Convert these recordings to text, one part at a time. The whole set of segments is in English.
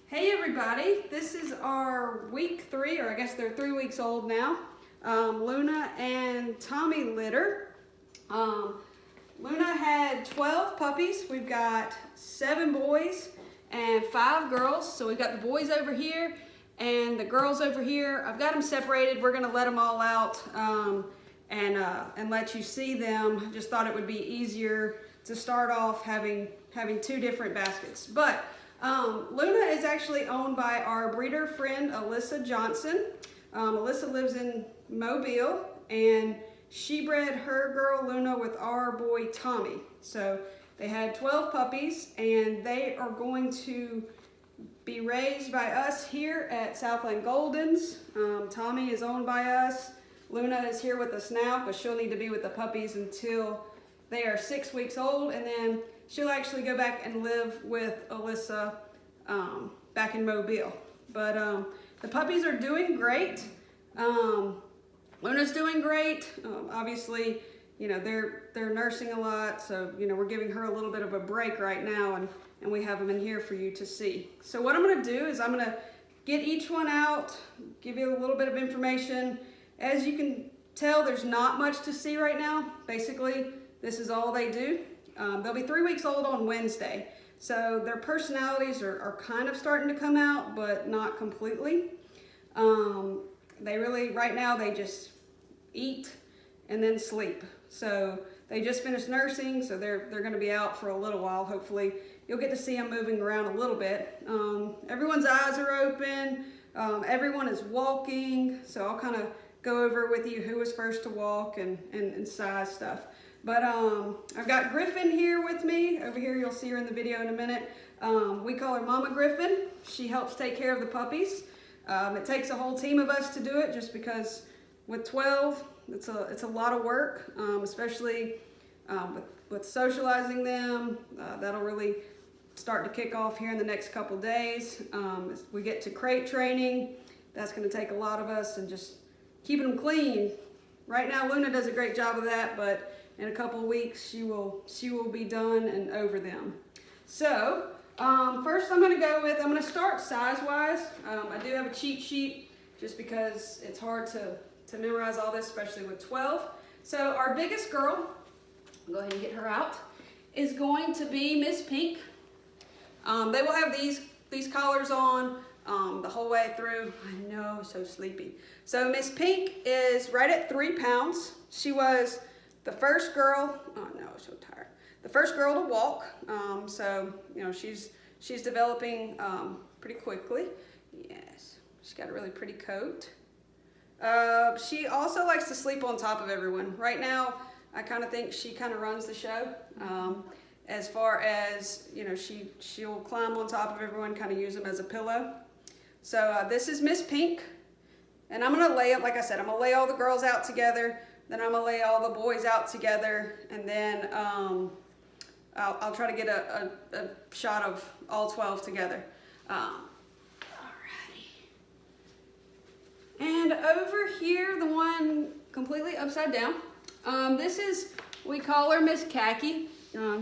Hey everybody, this is our week 3, or I guess they're 3 weeks old now. Luna and Tommy litter. Luna had 12 puppies. We've got 7 boys and 5 girls. So we've got the boys over here and the girls over here. I've got them separated. We're gonna let them all out and let you see them. Just thought it would be easier to start off having 2 different baskets. But Luna is actually owned by our breeder friend, Alyssa Johnson. Alyssa lives in Mobile, and she bred her girl Luna with our boy Tommy. So they had 12 puppies, and they are going to be raised by us here at Southland Goldens. Tommy is owned by us. Luna is here with us now, but she'll need to be with the puppies until they are 6 weeks old, and then she'll actually go back and live with Alyssa back in Mobile. But the puppies are doing great. Luna's doing great. Obviously, you know, they're nursing a lot, so you know, we're giving her a little bit of a break right now, and we have them in here for you to see. So what I'm gonna do is I'm gonna get each one out, give you a little bit of information. As you can tell, there's not much to see right now. Basically, this is all they do. They'll be 3 weeks old on Wednesday. So their personalities are kind of starting to come out, but not completely. They really, right now, they just eat and then sleep. So they just finished nursing, so they're gonna be out for a little while. Hopefully you'll get to see them moving around a little bit. Everyone's eyes are open. Everyone is walking. So I'll kind of go over with you who was first to walk and size stuff. But I've got Griffin here with me. Over here, you'll see her in the video in a minute. We call her Mama Griffin. She helps take care of the puppies. It takes a whole team of us to do it, just because with 12, it's a lot of work, especially with socializing them. That'll really start to kick off here in the next couple days. As we get to crate training, that's going to take a lot of us, and just keeping them clean. Right now, Luna does a great job of that, but in a couple of weeks, she will be done and over them. So first I'm going to start size-wise. I do have a cheat sheet just because it's hard to memorize all this, especially with 12. So our biggest girl, I'll go ahead and get her out, is going to be Miss Pink. They will have these collars on the whole way through. I know, so sleepy. So Miss Pink is right at 3 pounds. She was the first girl, oh no, I'm so tired. The first girl to walk, so you know, she's developing pretty quickly. Yes, she's got a really pretty coat. She also likes to sleep on top of everyone. Right now, I kind of think she kind of runs the show. As far as, you know, she'll climb on top of everyone, kind of use them as a pillow. So this is Miss Pink, and I'm gonna lay it, like I said, I'm gonna lay all the girls out together. Then I'm gonna lay all the boys out together, and then I'll try to get a shot of all 12 together. Alrighty. And over here, the one completely upside down, we call her Miss Khaki.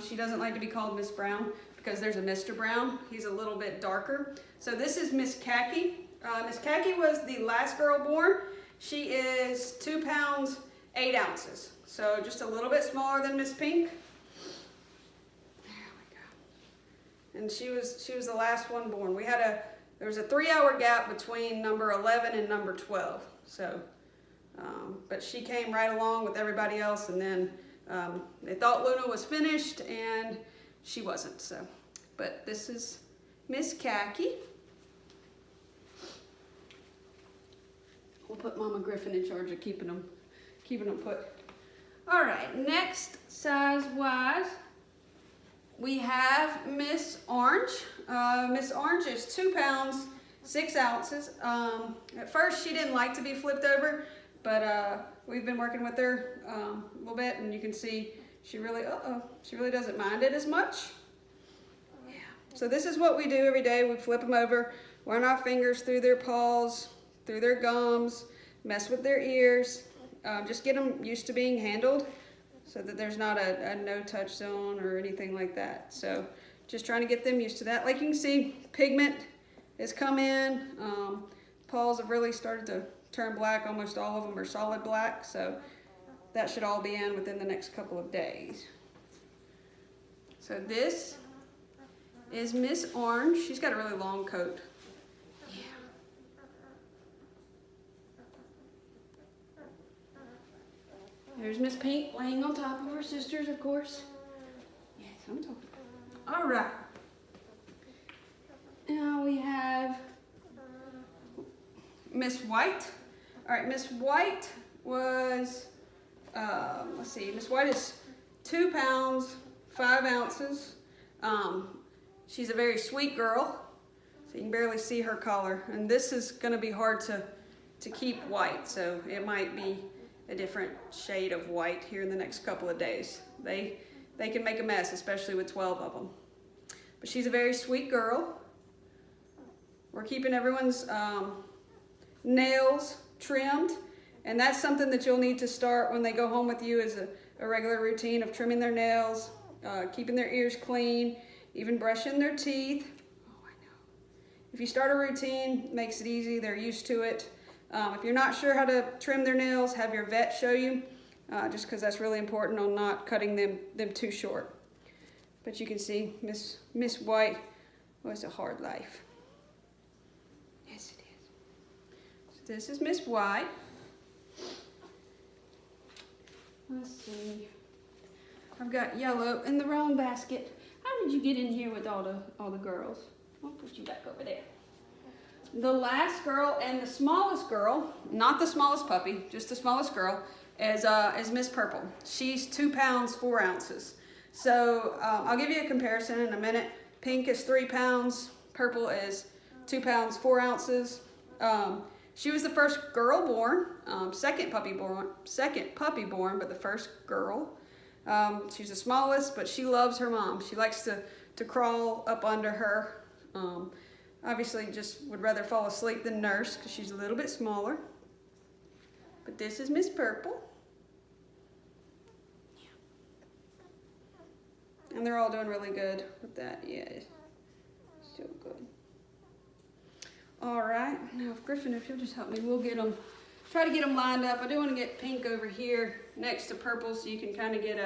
She doesn't like to be called Miss Brown because there's a Mr. Brown. He's a little bit darker. So this is Miss Khaki. Miss Khaki was the last girl born. She is 2 pounds 8 ounces, so just a little bit smaller than Miss Pink. There we go. And she was the last one born. There was a 3-hour gap between number 11 and number 12. So, but she came right along with everybody else, and then they thought Luna was finished, and she wasn't. So, but this is Miss Khaki. We'll put Mama Griffin in charge of keeping them put. All right, next size-wise, we have Miss Orange. Miss Orange is 2 pounds 6 ounces. At first, she didn't like to be flipped over, but we've been working with her a little bit, and you can see she really doesn't mind it as much. Yeah. So this is what we do every day. We flip them over, run our fingers through their paws, through their gums, mess with their ears. Just get them used to being handled so that there's not a no-touch zone or anything like that. So just trying to get them used to that. Like you can see, pigment has come in. Paws have really started to turn black. Almost all of them are solid black, so that should all be in within the next couple of days. So this is Miss Orange. She's got a really long coat. Yeah. There's Miss Pink laying on top of her sisters, of course. Yes, I'm talking. All right. Now we have Miss White. All right, Miss White was, let's see, Miss White is 2 pounds, 5 ounces. She's a very sweet girl, so you can barely see her collar. And this is gonna be hard to keep white, so it might be a different shade of white here in the next couple of days. They can make a mess, especially with 12 of them. But she's a very sweet girl. We're keeping everyone's nails trimmed, and that's something that you'll need to start when they go home with you, is a regular routine of trimming their nails, keeping their ears clean, even brushing their teeth. Oh, I know. If you start a routine, it makes it easy. They're used to it. If you're not sure how to trim their nails, have your vet show you, just because that's really important on not cutting them too short. But you can see Miss White was a hard life. Yes, it is. So this is Miss White. Let's see. I've got yellow in the wrong basket. How did you get in here with all the girls? I'll put you back over there. The last girl and the smallest girl, not the smallest puppy, just the smallest girl, is Miss Purple. She's 2 pounds, 4 ounces. So I'll give you a comparison in a minute. Pink is 3 pounds, Purple is 2 pounds, 4 ounces. She was the first girl born, second puppy born, but the first girl. She's the smallest, but she loves her mom. She likes to crawl up under her. Obviously just would rather fall asleep than nurse because she's a little bit smaller. But this is Miss Purple. Yeah. And they're all doing really good with that. Yeah, still good. All right, now Griffin, if you'll just help me, we'll try to get them lined up. I do want to get Pink over here next to Purple so you can kind of get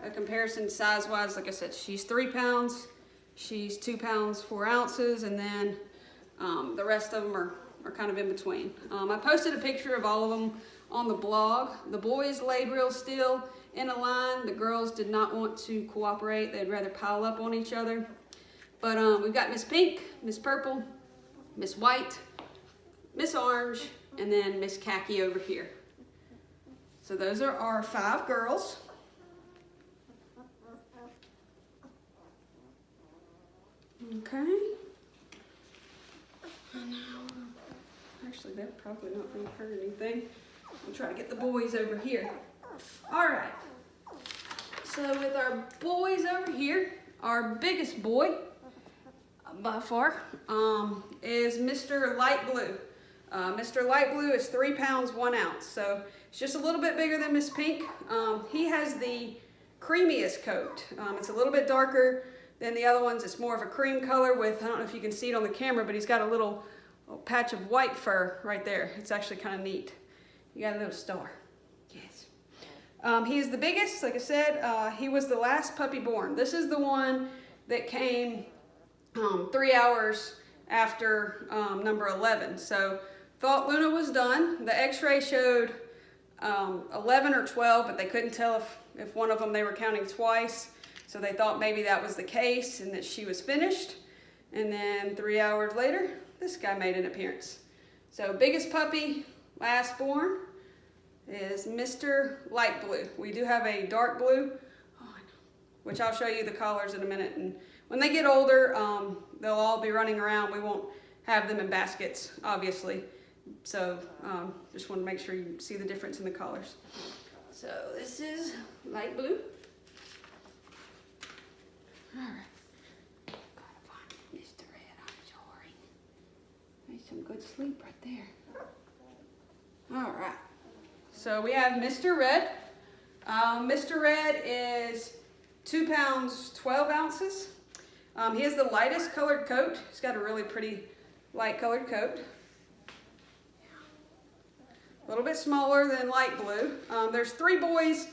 a comparison size-wise. Like I said, she's 3 pounds. She's 2 pounds, 4 ounces, and then the rest of them are kind of in between. I posted a picture of all of them on the blog. The boys laid real still in a line. The girls did not want to cooperate. They'd rather pile up on each other. But we've got Miss Pink, Miss Purple, Miss White, Miss Orange, and then Miss Khaki over here. So those are our 5 girls. Okay. And now, actually, they're probably not going to hurt anything. We'll try to get the boys over here. All right. So with our boys over here, our biggest boy, by far, is Mr. Light Blue. Mr. Light Blue is 3 pounds, 1 ounce. So it's just a little bit bigger than Miss Pink. He has the creamiest coat. It's a little bit darker than the other ones. It's more of a cream color with, I don't know if you can see it on the camera, but he's got a little patch of white fur right there. It's actually kind of neat. You got a little star. Yes. He's the biggest, like I said. He was the last puppy born. This is the one that came 3 hours after number 11. So thought Luna was done. The x-ray showed 11 or 12, but they couldn't tell if one of them they were counting twice. So they thought maybe that was the case and that she was finished. And then 3 hours later, this guy made an appearance. So biggest puppy, last born, is Mr. Light Blue. We do have a dark blue, which I'll show you the collars in a minute. And when they get older, they'll all be running around. We won't have them in baskets, obviously. So just want to make sure you see the difference in the collars. So this is Light Blue. All right. Gotta find Mr. Red. I'm sorry. Need some good sleep right there. All right. So we have Mr. Red. Mr. Red is 2 pounds, 12 ounces. He has the lightest colored coat. He's got a really pretty light colored coat. A little bit smaller than light blue. There's 3 boys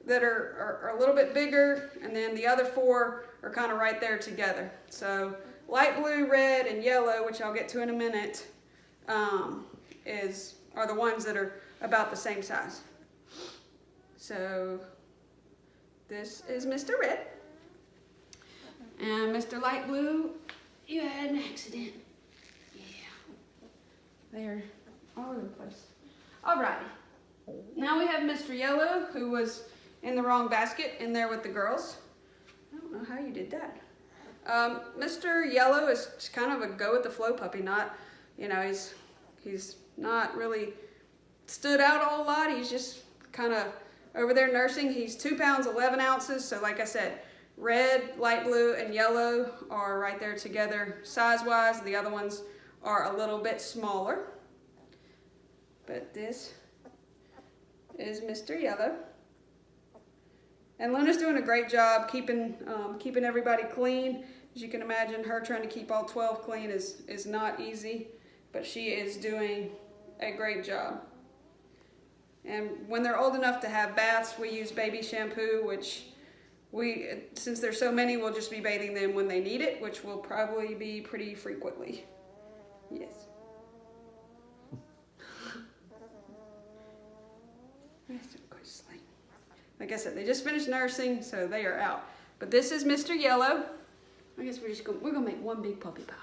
that are a little bit bigger, and then the other 4 are kind of right there together. So light blue, red, and yellow, which I'll get to in a minute, are the ones that are about the same size. So this is Mr. Red. And Mr. Light Blue, you had an accident. Yeah. They're all over the place. Alrighty. Now we have Mr. Yellow, who was in the wrong basket in there with the girls. I don't know how you did that. Mr. Yellow is kind of a go with the flow puppy. Not, you know, he's not really stood out a whole lot. He's just kind of over there nursing. He's 2 pounds 11 ounces. So like I said, red, light blue, and yellow are right there together size-wise. The other ones are a little bit smaller. But this is Mr. Yellow. And Luna's doing a great job keeping everybody clean. As you can imagine, her trying to keep all 12 clean is not easy, but she is doing a great job. And when they're old enough to have baths, we use baby shampoo, which since there's so many, we'll just be bathing them when they need it, which will probably be pretty frequently. Yes. Like I said, they just finished nursing, so they are out. But this is Mr. Yellow. I guess we're gonna make one big puppy pile.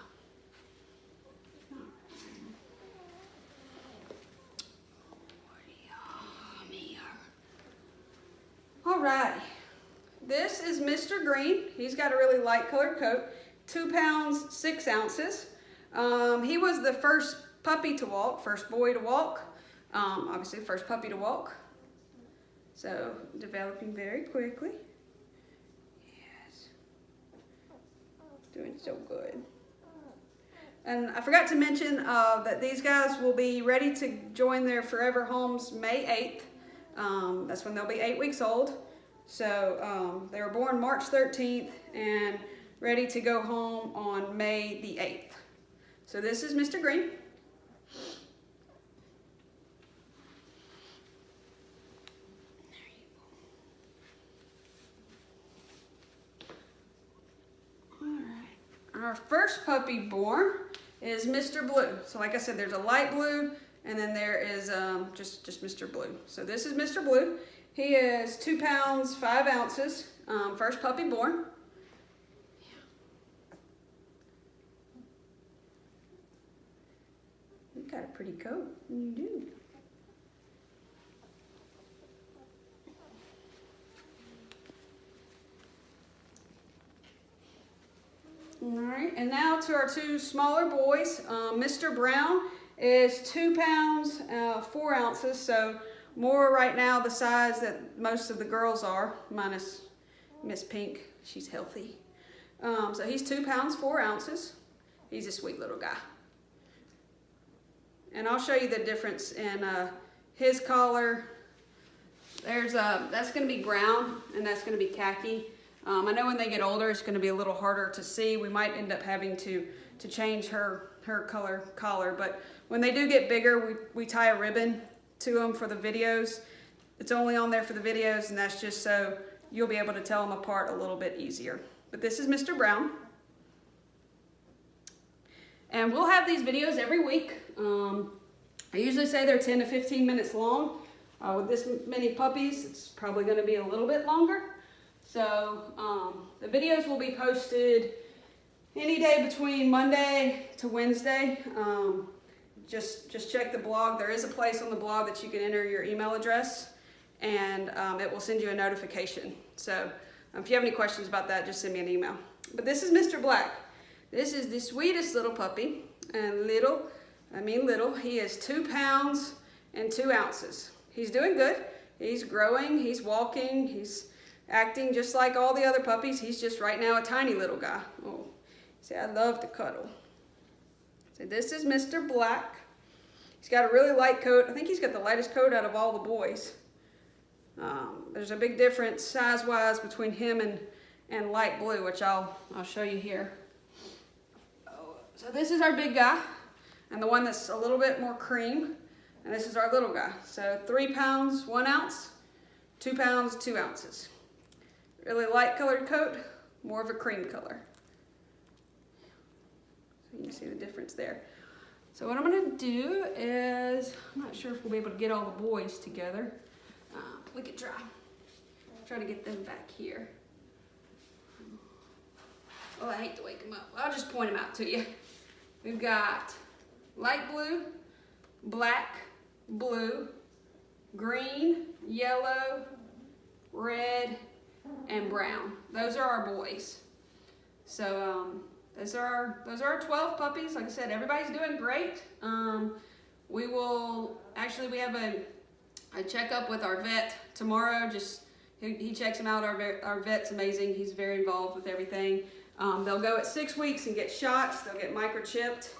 All right. This is Mr. Green. He's got a really light colored coat, 2 pounds 6 ounces. He was the first puppy to walk, first boy to walk. Obviously, first puppy to walk. So, developing very quickly. Yes. Doing so good. And I forgot to mention that these guys will be ready to join their forever homes May 8th. That's when they'll be 8 weeks old. So, they were born March 13th and ready to go home on May the 8th. So, this is Mr. Green. Our first puppy born is Mr. Blue. So like I said, there's a light blue, and then there is just Mr. Blue. So this is Mr. Blue. He is 2 pounds 5 ounces, first puppy born. You got a pretty coat. You do. All right, and now to our 2 smaller boys. Mr. Brown is 2 pounds 4 ounces, so more right now the size that most of the girls are, minus Miss Pink. She's healthy. So he's 2 pounds 4 ounces. He's a sweet little guy. And I'll show you the difference in his collar. That's going to be brown, and that's going to be khaki. I know when they get older, it's going to be a little harder to see. We might end up having to change her collar, but when they do get bigger, we tie a ribbon to them for the videos. It's only on there for the videos, and that's just so you'll be able to tell them apart a little bit easier. But this is Mr. Brown. And we'll have these videos every week. I usually say they're 10 to 15 minutes long. With this many puppies, it's probably going to be a little bit longer. So the videos will be posted any day between Monday to Wednesday. Just check the blog. There is a place on the blog that you can enter your email address, and it will send you a notification. So if you have any questions about that, just send me an email. But this is Mr. Black. This is the sweetest little puppy, and little, he is 2 pounds and 2 ounces. He's doing good. He's growing, he's walking, he's acting just like all the other puppies. He's just right now a tiny little guy. Oh, see, I love to cuddle. So this is Mr. Black. He's got a really light coat. I think he's got the lightest coat out of all the boys. There's a big difference size-wise between him and light blue, which I'll show you here. So this is our big guy. and the one that's a little bit more cream, and this is our little guy. So 3 pounds, 1 ounce, 2 pounds, 2 ounces. Really light colored coat, more of a cream color. So you can see the difference there. So what I'm gonna do is, I'm not sure if we'll be able to get all the boys together. We could try to get them back here. Oh, I hate to wake them up. I'll just point them out to you. We've got light blue, black, blue, green, yellow, red, and brown. Those are our boys. So those are our 12 puppies. Like I said, everybody's doing great. We have a checkup with our vet tomorrow. He checks them out. Our vet's amazing. He's very involved with everything. They'll go at 6 weeks and get shots. They'll get microchipped.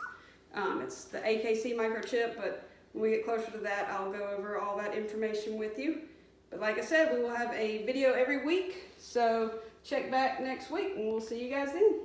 It's the AKC microchip, but when we get closer to that, I'll go over all that information with you. But like I said, we will have a video every week, so check back next week and we'll see you guys then.